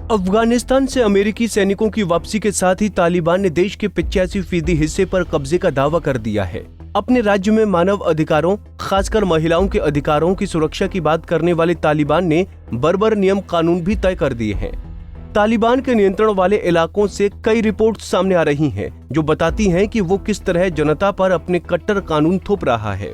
अफगानिस्तान से अमेरिकी सैनिकों की वापसी के साथ ही तालिबान ने देश के 85% हिस्से पर कब्जे का दावा कर दिया है। अपने राज्य में मानव अधिकारों, खासकर महिलाओं के अधिकारों की सुरक्षा की बात करने वाले तालिबान ने बर्बर नियम कानून भी तय कर दिए हैं। तालिबान के नियंत्रण वाले इलाकों से कई रिपोर्ट सामने आ रही हैं, जो बताती हैं कि वो किस तरह जनता पर अपने कट्टर कानून थोप रहा है।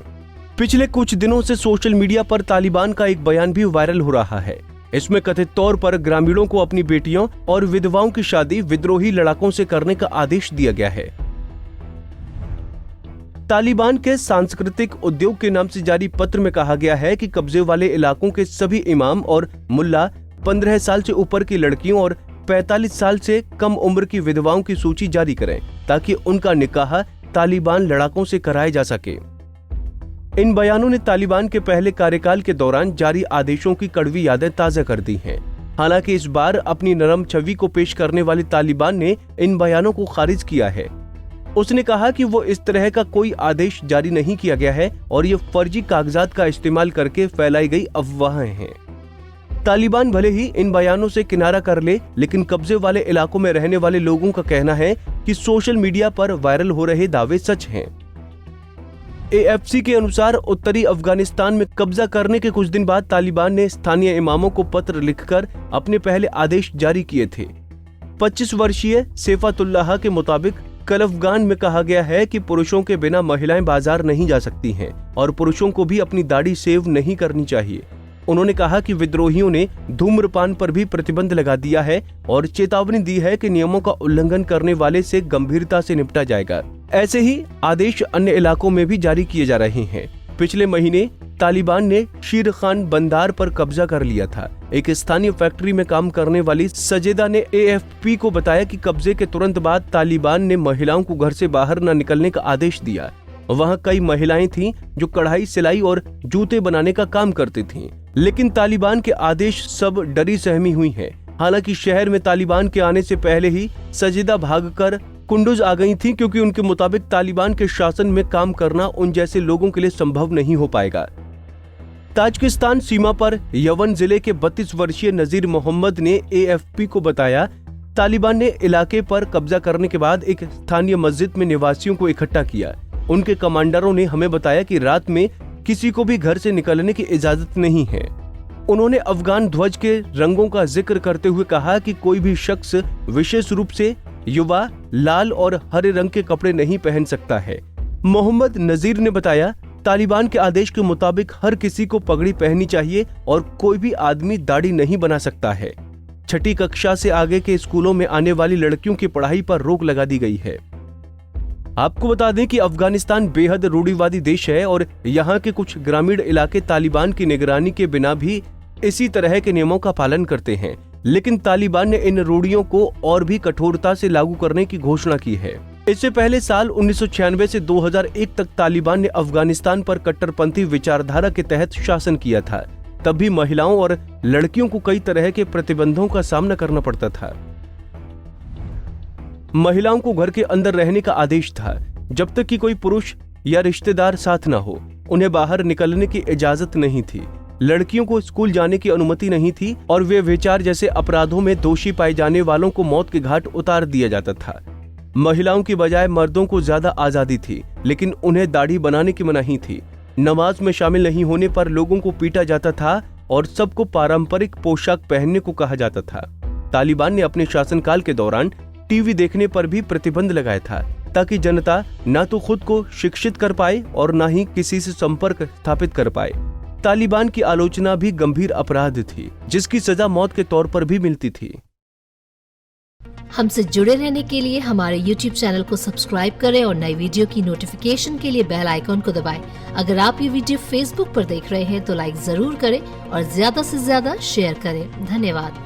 पिछले कुछ दिनों से सोशल मीडिया पर तालिबान का एक बयान भी वायरल हो रहा है। इसमें कथित तौर पर ग्रामीणों को अपनी बेटियों और विधवाओं की शादी विद्रोही लड़ाकों से करने का आदेश दिया गया है। तालिबान के सांस्कृतिक उद्योग के नाम से जारी पत्र में कहा गया है कि कब्जे वाले इलाकों के सभी इमाम और मुल्ला 15 साल से ऊपर की लड़कियों और 45 साल से कम उम्र की विधवाओं की सूची जारी करें, ताकि उनका निकाह तालिबान लड़ाकों से कराया जा सके। इन बयानों ने तालिबान के पहले कार्यकाल के दौरान जारी आदेशों की कड़वी यादें ताजा कर दी हैं। हालांकि इस बार अपनी नरम छवि को पेश करने वाले तालिबान ने इन बयानों को खारिज किया है। उसने कहा कि वो इस तरह का कोई आदेश जारी नहीं किया गया है और ये फर्जी कागजात का इस्तेमाल करके फैलाई गई अफवाहें हैं। तालिबान भले ही इन बयानों से किनारा कर ले, लेकिन कब्जे वाले इलाकों में रहने वाले लोगों का कहना है कि सोशल मीडिया पर वायरल हो रहे दावे सच हैं। AFC के अनुसार उत्तरी अफगानिस्तान में कब्जा करने के कुछ दिन बाद तालिबान ने स्थानीय इमामों को पत्र लिखकर अपने पहले आदेश जारी किए थे। 25 वर्षीय सेफातुल्लाह के मुताबिक कलफगान में कहा गया है कि पुरुषों के बिना महिलाएं बाजार नहीं जा सकती हैं और पुरुषों को भी अपनी दाढ़ी सेव नहीं करनी चाहिए। उन्होंने कहा कि विद्रोहियों ने धूम्रपान पर भी प्रतिबंध लगा दिया है और चेतावनी दी है कि नियमों का उल्लंघन करने वाले से गंभीरता से निपटा जाएगा। ऐसे ही आदेश अन्य इलाकों में भी जारी किए जा रहे हैं। पिछले महीने तालिबान ने शीर खान बंदार पर कब्जा कर लिया था। एक स्थानीय फैक्ट्री में काम करने वाली सजेदा ने AFP को बताया कि कब्जे के तुरंत बाद तालिबान ने महिलाओं को घर से बाहर न निकलने का आदेश दिया। वहाँ कई महिलाएं थीं जो कढ़ाई, सिलाई और जूते बनाने का काम करती थीं, लेकिन तालिबान के आदेश सब डरी सहमी हुई हैं। हालांकि शहर में तालिबान के आने से पहले ही सजेदा भागकर कुंडुज आ गई थी, क्योंकि उनके मुताबिक तालिबान के शासन में काम करना उन जैसे लोगों के लिए संभव नहीं हो पाएगा। ताजिकिस्तान सीमा पर यवन जिले के 32 वर्षीय नजीर मोहम्मद ने AFP को बताया, तालिबान ने इलाके पर कब्जा करने के बाद एक स्थानीय मस्जिद में निवासियों को इकट्ठा किया। उनके कमांडरों ने हमें बताया कि रात में किसी को भी घर से निकलने की इजाजत नहीं है। उन्होंने अफगान ध्वज के रंगों का जिक्र करते हुए कहा कि कोई भी शख्स, विशेष रूप से युवा, लाल और हरे रंग के कपड़े नहीं पहन सकता है। मोहम्मद नजीर ने बताया, तालिबान के आदेश के मुताबिक हर किसी को पगड़ी पहननी चाहिए और कोई भी आदमी दाढ़ी नहीं बना सकता है। 6ठी कक्षा से आगे के स्कूलों में आने वाली लड़कियों की पढ़ाई पर रोक लगा दी गई है। आपको बता दें कि अफगानिस्तान बेहद रूढ़िवादी देश है और यहाँ के कुछ ग्रामीण इलाके तालिबान की निगरानी के बिना भी इसी तरह के नियमों का पालन करते हैं, लेकिन तालिबान ने इन रूढ़ियों को और भी कठोरता से लागू करने की घोषणा की है। इससे पहले साल 1996 से 2001 तक तालिबान ने अफगानिस्तान पर कट्टरपंथी विचारधारा के तहत शासन किया था। तब भी महिलाओं और लड़कियों को कई तरह के प्रतिबंधों का सामना करना पड़ता था। महिलाओं को घर के अंदर रहने का आदेश था, जब तक कि कोई पुरुष या रिश्तेदार साथ न हो। उन्हें बाहर निकलने की इजाजत नहीं थी। लड़कियों को स्कूल जाने की अनुमति नहीं थी और वे व्यभिचार जैसे अपराधों में दोषी पाए जाने वालों को मौत के घाट उतार दिया जाता था। महिलाओं की बजाय मर्दों को ज्यादा आजादी थी, लेकिन उन्हें दाढ़ी बनाने की मनाही थी। नमाज में शामिल नहीं होने पर लोगों को पीटा जाता था और सबको पारंपरिक पोशाक पहनने को कहा जाता था। तालिबान ने अपने शासनकाल के दौरान टीवी देखने पर भी प्रतिबंध लगाया था, ताकि जनता न तो खुद को शिक्षित कर पाए और न ही किसी से संपर्क स्थापित कर पाए। तालिबान की आलोचना भी गंभीर अपराध थी, जिसकी सजा मौत के तौर पर भी मिलती थी। हमसे जुड़े रहने के लिए हमारे YouTube चैनल को सब्सक्राइब करें और नई वीडियो की नोटिफिकेशन के लिए बेल आइकॉन को दबाएं। अगर आप ये वीडियो Facebook पर देख रहे हैं तो लाइक जरूर करें और ज्यादा से ज्यादा शेयर करें। धन्यवाद।